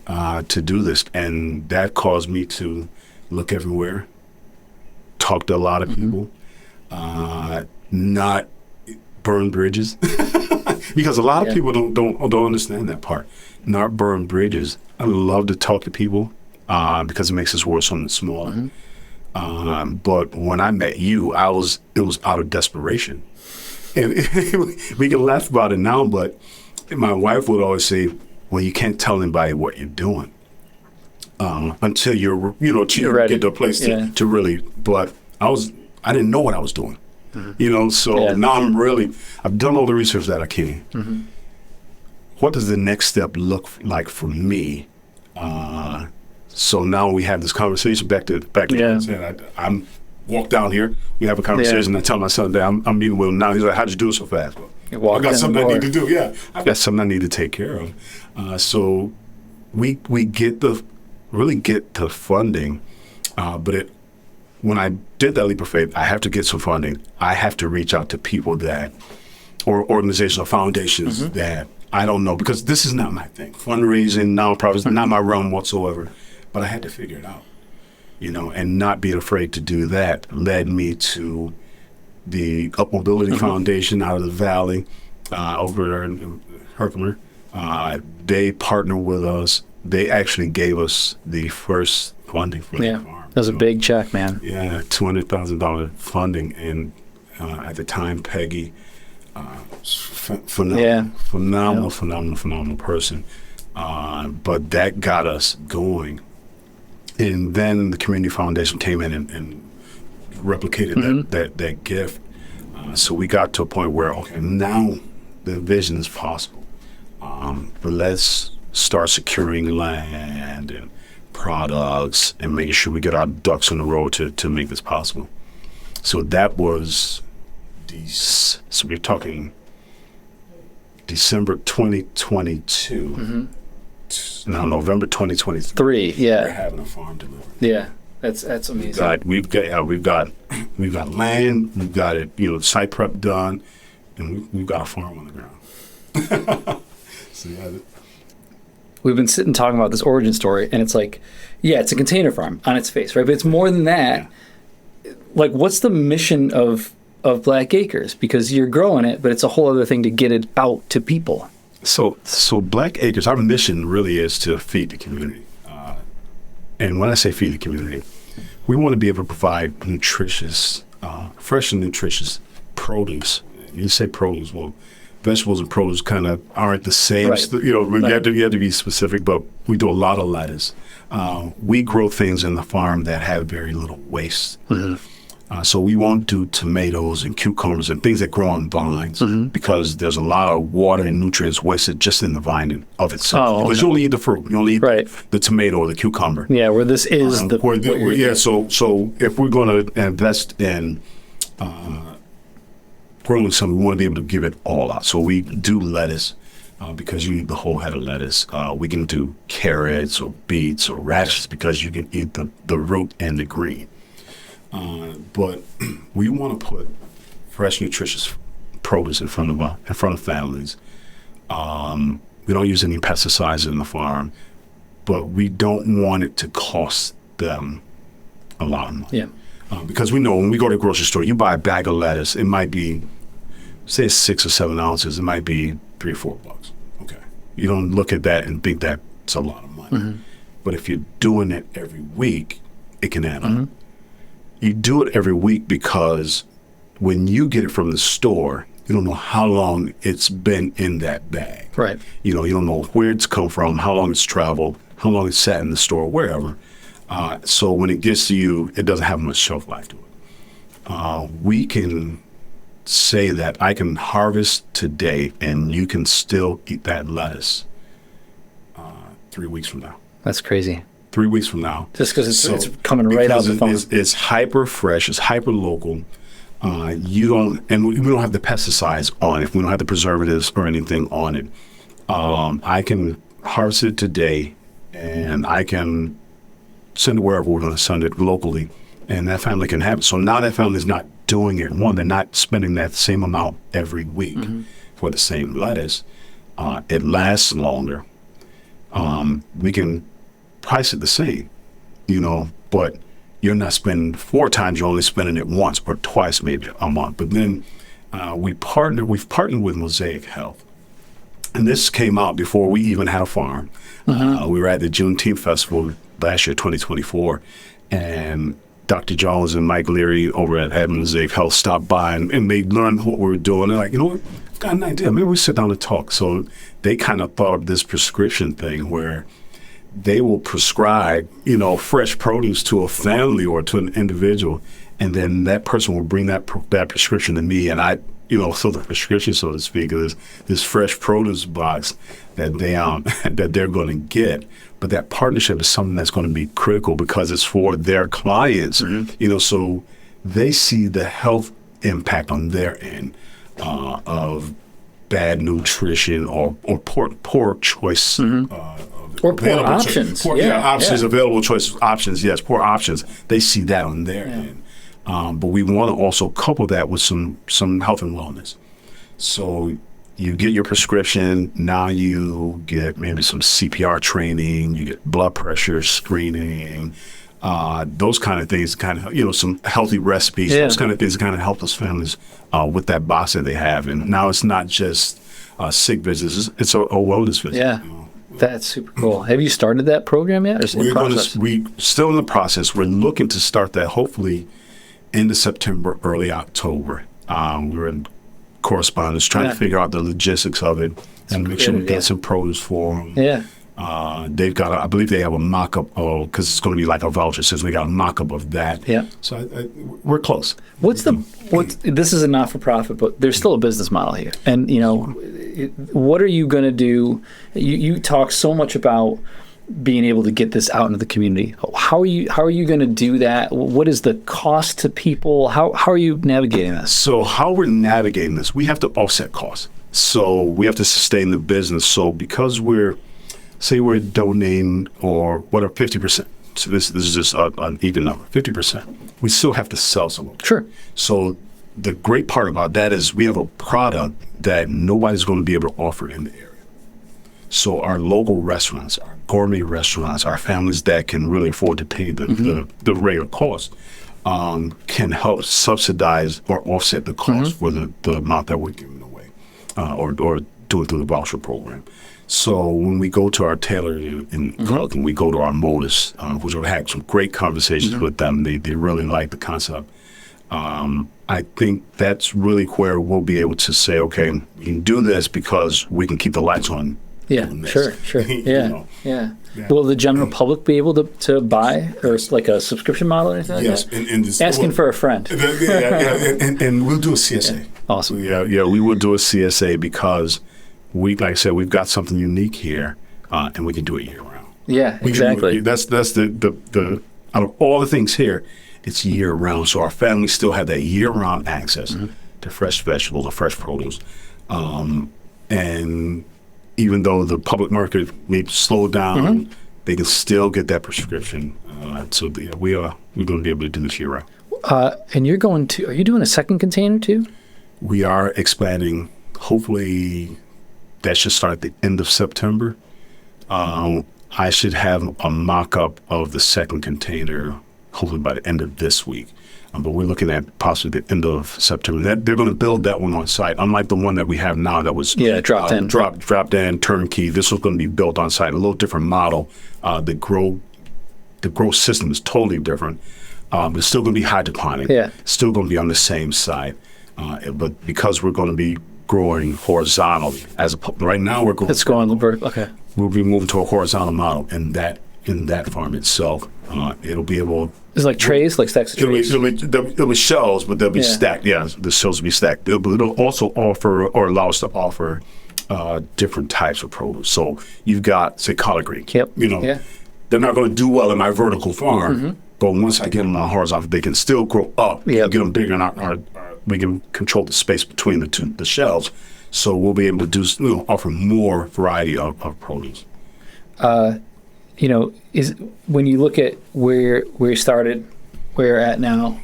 Speaker 2: to do this? And that caused me to look everywhere, talk to a lot of people. Not burn bridges, because a lot of people don't understand that part. Not burn bridges. I love to talk to people because it makes us work something smaller. But when I met you, it was out of desperation. And we can laugh about it now, but my wife would always say, "Well, you can't tell anybody what you're doing until you're ready. Get to a place to really." But I didn't know what I was doing, now I've done all the research that I can. What does the next step look like for me? So now we have this conversation back to I'm walk down here, we have a conversation, I tell my son that I'm meeting with him now. He's like, how'd you do it so fast? Well, I got something I need to do. Yeah, I've got something I need to take care of. So we get the funding, but when I did that leap of faith, I have to get some funding. I have to reach out to people or organizations or foundations that I don't know, because this is not my thing. Fundraising, nonprofits, not my realm whatsoever. But I had to figure it out, and not being afraid to do that led me to the Up Mobility Foundation out of the Valley, over there in Herkimer. They partnered with us. They actually gave us the first funding for the farm.
Speaker 1: That was a big check, man.
Speaker 2: Yeah, $200,000 funding, and at the time, Peggy, phenomenal person. But that got us going, and then the Community Foundation came in and replicated that gift. So we got to a point where now the vision is possible, but let's start securing land and products and making sure we get our ducks in a row to make this possible. So that was so we're talking December 2022. Now November 2023.
Speaker 1: Yeah,
Speaker 2: we're having a farm delivered.
Speaker 1: Yeah, that's amazing.
Speaker 2: We've got land. We've got it. Site prep done, and we've got a farm on the ground. So yeah,
Speaker 3: We've been sitting talking about this origin story, and it's like, yeah, it's a container farm on its face, right? But it's more than that. Like, what's the mission of Blacque Acres? Because you're growing it, but it's a whole other thing to get it out to people.
Speaker 2: So Blacque Acres, our mission really is to feed the community. And when I say feed the community, we want to be able to provide nutritious, fresh and nutritious produce. You say produce, well, vegetables and produce kind of aren't the same.
Speaker 3: Right.
Speaker 2: You have to be specific, but we do a lot of lettuce. We grow things in the farm that have very little waste. So we won't do tomatoes and cucumbers and things that grow on vines because there's a lot of water and nutrients wasted just in the vine of itself.
Speaker 3: Oh,
Speaker 2: because you only eat the fruit. You only eat the tomato or the cucumber.
Speaker 3: Yeah, where this is
Speaker 2: So if we're going to invest in growing something, we want to be able to give it all out. So we do lettuce because you eat the whole head of lettuce. We can do carrots or beets or radishes because you can eat the root and the green. But we want to put fresh, nutritious produce in front of families. We don't use any pesticides in the farm, but we don't want it to cost them a lot of money.
Speaker 3: Yeah.
Speaker 2: Because we know when we go to the grocery store, you buy a bag of lettuce, it might be, say it's 6 or 7 ounces, it might be $3 or $4. Okay. You don't look at that and think that's a lot of money. But if you're doing it every week, it can add up. You do it every week because when you get it from the store, you don't know how long it's been in that bag.
Speaker 3: Right.
Speaker 2: You don't know where it's come from, how long it's traveled, how long it's sat in the store, wherever. So when it gets to you, it doesn't have much shelf life to it. We can say that I can harvest today and you can still eat that lettuce 3 weeks from now.
Speaker 3: That's crazy.
Speaker 2: 3 weeks from now.
Speaker 3: Just because it's coming right out the farm.
Speaker 2: It's hyper fresh. It's hyper local. We don't have the pesticides on it. We don't have the preservatives or anything on it. I can harvest it today, and I can send it wherever we're going to send it locally, and that family can have it. So now that family's not doing it. One, they're not spending that same amount every week for the same lettuce. It lasts longer. We can price it the same, but you're not spending 4 times, you're only spending it once or twice maybe a month. But then we've partnered with Mosaic Health. And this came out before we even had a farm. We were at the Juneteenth Festival last year, 2024, and Dr. Jones and Mike Leary over at Mosaic Health stopped by and they learned what we were doing. They're like, you know what, I've got an idea. Maybe we sit down and talk. So they kind of thought of this prescription thing where they will prescribe, fresh produce to a family or to an individual, and then that person will bring that prescription to me, and I, so the prescription, so to speak, is this fresh produce box that they're going to get. But that partnership is something that's going to be critical because it's for their clients, so they see the health impact on their end of bad nutrition or poor choice.
Speaker 3: Or poor options.
Speaker 2: Available choice options. Yes, poor options. They see that on their end. But we want to also couple that with some health and wellness. So you get your prescription. Now you get maybe some CPR training. You get blood pressure screening. Those kind of things, some healthy recipes. Those kind of things kind of help those families with that box that they have. And now it's not just sick visits. It's a wellness visit.
Speaker 3: Yeah. That's super cool. Have you started that program yet? Or is it in process?
Speaker 2: We're still in the process. We're looking to start that hopefully end of September, early October. We're in correspondence trying to figure out the logistics of it and make sure we get some produce for them.
Speaker 3: Yeah.
Speaker 2: They've got, I believe they have a mock-up because it's going to be like a voucher system. We got a mock-up of that.
Speaker 3: Yeah.
Speaker 2: So we're close.
Speaker 3: This is a not-for-profit, but there's still a business model here. And, what are you going to do? You talk so much about being able to get this out into the community. How are you going to do that? What is the cost to people? How are you navigating this?
Speaker 2: So how we're navigating this, we have to offset costs. So we have to sustain the business. So because we're donating or whatever, 50%. So this is just an even number, 50%. We still have to sell some of it.
Speaker 3: Sure.
Speaker 2: So the great part about that is we have a product that nobody's going to be able to offer in the area. So our local restaurants, our gourmet restaurants, our families that can really afford to pay the regular cost can help subsidize or offset the cost for the amount that we're giving away or do it through the voucher program. So when we go to our tailor and cook and we go to our motives, which we've had some great conversations with them, they really like the concept. I think that's really where we'll be able to say, okay, we can do this because we can keep the lights on.
Speaker 3: Yeah, sure. Yeah, yeah. Will the general public be able to buy, or like a subscription model or anything like that?
Speaker 2: Yes.
Speaker 3: Asking for a friend.
Speaker 2: And we'll do a CSA.
Speaker 3: Yeah. Awesome.
Speaker 2: Yeah, we will do a CSA because like I said, we've got something unique here, and we can do it year round.
Speaker 3: Yeah, exactly.
Speaker 2: That's the out of all the things here, it's year round. So our families still have that year round access to fresh vegetables or fresh produce, and even though the public market may slow down, they can still get that prescription. So we're going to be able to do this year round.
Speaker 3: And are you doing a second container too?
Speaker 2: We are expanding. Hopefully, that should start at the end of September. I should have a mock-up of the second container hopefully by the end of this week. But we're looking at possibly the end of September. They're going to build that one on site, unlike the one that we have now that was
Speaker 3: dropped
Speaker 2: in turnkey. This was going to be built on site, a little different model. The grow system is totally different. It's still going to be hydroponic. Yeah. Still going to be on the same site, but because we're going to be growing horizontally, right now we're going.
Speaker 3: It's going vertical. Okay.
Speaker 2: We'll be moving to a horizontal model in that farm itself. It'll be able.
Speaker 3: It's like trays, like stacks of trays.
Speaker 2: There'll be shelves, but they'll be stacked. Yeah, the shelves will be stacked. It'll also offer or allow us to offer different types of produce. So you've got, say, collard green.
Speaker 3: Yep.
Speaker 2: They're not going to do well in my vertical farm, but once I get them on horizontal, they can still grow up. Yep. Get them bigger, and we can control the space between the shelves. So we'll be able to offer more variety of produce.
Speaker 3: Is when you look at where you started, where you're at now,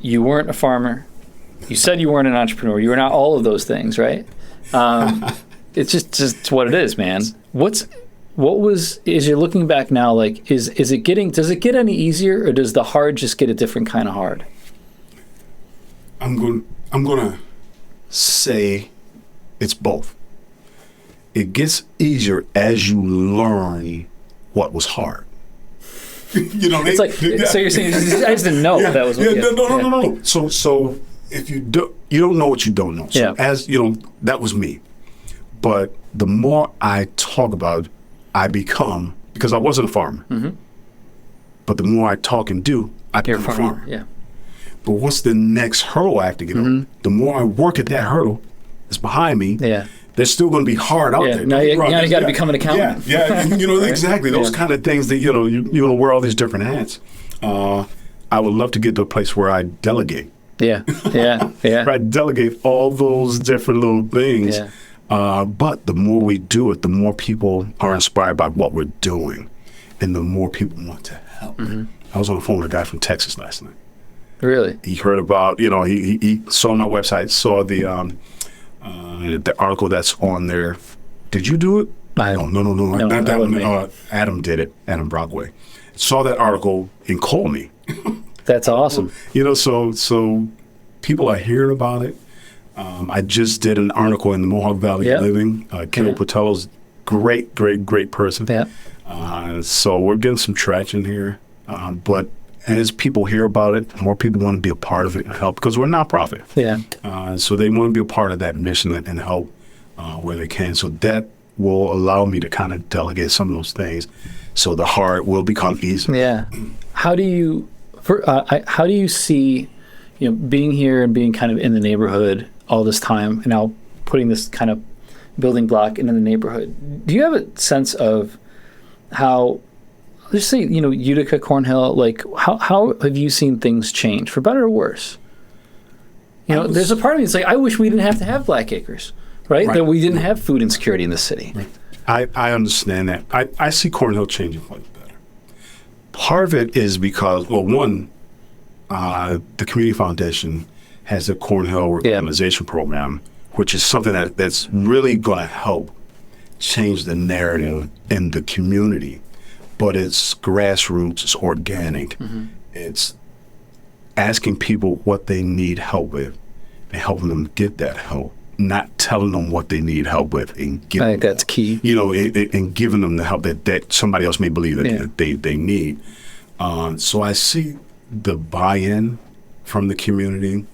Speaker 3: you weren't a farmer. You said you weren't an entrepreneur. You were not all of those things, right? It's just what it is, man. As you're looking back now, like, does it get any easier, or does the hard just get a different kind of hard?
Speaker 2: I'm gonna say it's both. It gets easier as you learn what was hard.
Speaker 3: It's like, so you're saying I just didn't know that was what
Speaker 2: No. So if you don't know what you don't know. So as that was me. But the more I talk about it, I become, because I wasn't a farmer. But the more I talk and do, I become a farmer.
Speaker 3: Yeah.
Speaker 2: But what's the next hurdle I have to get over? The more I work at that hurdle, it's behind me. Yeah. There's still going to be hard out there.
Speaker 3: Now you got to become an accountant.
Speaker 2: Yeah. Exactly. Those kind of things that, you wear all these different hats. I would love to get to a place where I delegate.
Speaker 3: Yeah.
Speaker 2: Where I delegate all those different little things. Yeah. But the more we do it, the more people are inspired by what we're doing. And the more people want to help. I was on the phone with a guy from Texas last night.
Speaker 3: Really?
Speaker 2: He heard about, he saw my website, saw the article that's on there. Did you do it? No. Not that one. Adam did it. Adam Brockway saw that article and called me.
Speaker 3: That's awesome.
Speaker 2: So people are hearing about it. I just did an article in the Mohawk Valley Living. Kendall Patello's great person. Yeah. So we're getting some traction here. But as people hear about it, more people want to be a part of it and help, because we're a nonprofit. Yeah. So they want to be a part of that mission and help where they can. So that will allow me to kind of delegate some of those things, so the hard will become easy.
Speaker 3: Yeah. How do you see, being here and being kind of in the neighborhood all this time, and now putting this kind of building block into the neighborhood? Do you have a sense of how? Let's say, Utica, Cornhill, like, how have you seen things change, for better or worse? There's a part of me that's like, I wish we didn't have to have Blacque Acres, right? That we didn't have food insecurity in the city.
Speaker 2: Right. I understand that. I see Cornhill changing quite better. Part of it is because, well, one, the Community Foundation has a Cornhill Revitalization Program, which is something that's really going to help change the narrative in the community. But it's grassroots, it's organic. It's asking people what they need help with and helping them get that help, not telling them what they need help with. And giving
Speaker 3: I think that's key.
Speaker 2: And giving them the help that somebody else may believe that they need. So I see the buy-in from the community.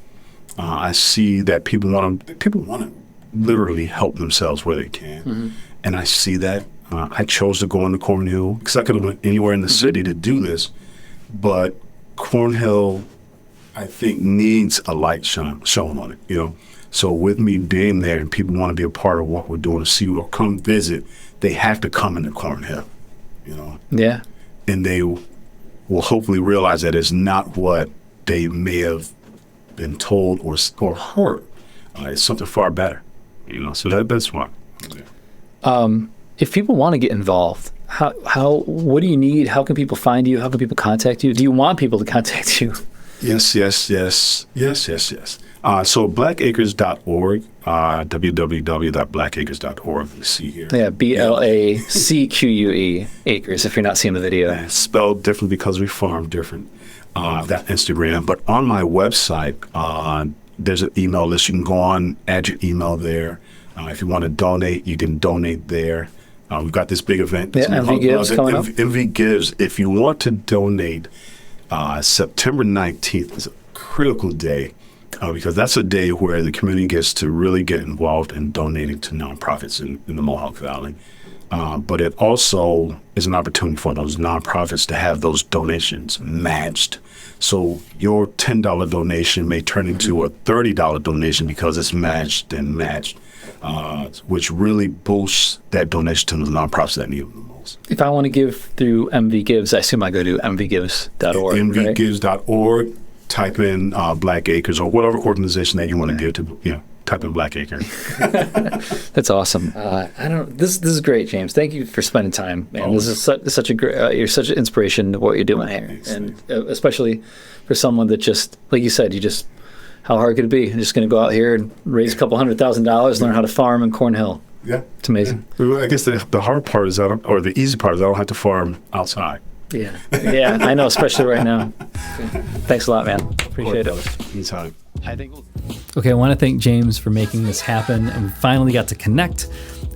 Speaker 2: I see that people want to literally help themselves where they can. And I see that. I chose to go into Cornhill because I could have went anywhere in the city to do this, but Cornhill, I think, needs a light shown on it, So with me being there and people want to be a part of what we're doing, to see or come visit, they have to come into Cornhill,
Speaker 3: Yeah.
Speaker 2: And they will hopefully realize that it's not what they may have been told or heard. It's something far better, So that's why.
Speaker 3: If people want to get involved, what do you need? How can people find you? How can people contact you? Do you want people to contact you?
Speaker 2: Yes. So blacqueacres.org, www.blacqueacres.org. You see here.
Speaker 3: Yeah, BLACQUE acres. If you're not seeing the video,
Speaker 2: it's spelled different because we farm different. That Instagram, but on my website, there's an email list. You can go on, add your email there. If you want to donate, you can donate there. We've got this big event.
Speaker 3: MV Gives coming up.
Speaker 2: MV Gives. If you want to donate, September 19th is a critical day because that's a day where the community gets to really get involved in donating to nonprofits in the Mohawk Valley. But it also is an opportunity for those nonprofits to have those donations matched. So your $10 donation may turn into a $30 donation because it's matched, which really boosts that donation to the nonprofits that need it the most.
Speaker 3: If I want to give through MV Gives, I assume I go to mvgives.org.
Speaker 2: mvgives.org, type in Blacque Acres or whatever organization that you want to give to, type in Blacque Acres.
Speaker 3: That's awesome. This is great, James. Thank you for spending time, man. This is such a great. You're such an inspiration to what you're doing here, and especially for someone that just, like you said, how hard could it be? I'm just going to go out here and raise a couple $100,000, learn how to farm in Cornhill.
Speaker 2: Yeah,
Speaker 3: it's amazing.
Speaker 2: Yeah. I guess the hard part is the easy part is I don't have to farm outside.
Speaker 3: Yeah, I know, especially right now. Thanks a lot, man. Appreciate it.
Speaker 2: Anytime.
Speaker 1: Okay, I want to thank James for making this happen, and we finally got to connect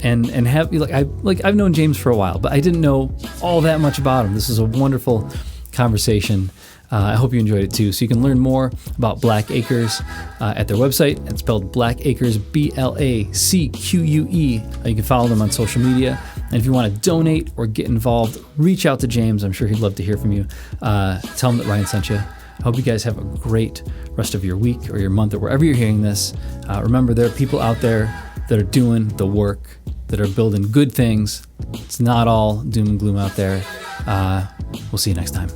Speaker 1: and have I've known James for a while, but I didn't know all that much about him. This is a wonderful conversation. I hope you enjoyed it too. So you can learn more about Blacque Acres at their website. It's spelled Blacque Acres, BLACQUE. You can follow them on social media. And if you want to donate or get involved, reach out to James. I'm sure he'd love to hear from you. Tell him that Ryan sent you. I hope you guys have a great rest of your week or your month or wherever you're hearing this. Remember, there are people out there that are doing the work, that are building good things. It's not all doom and gloom out there. We'll see you next time.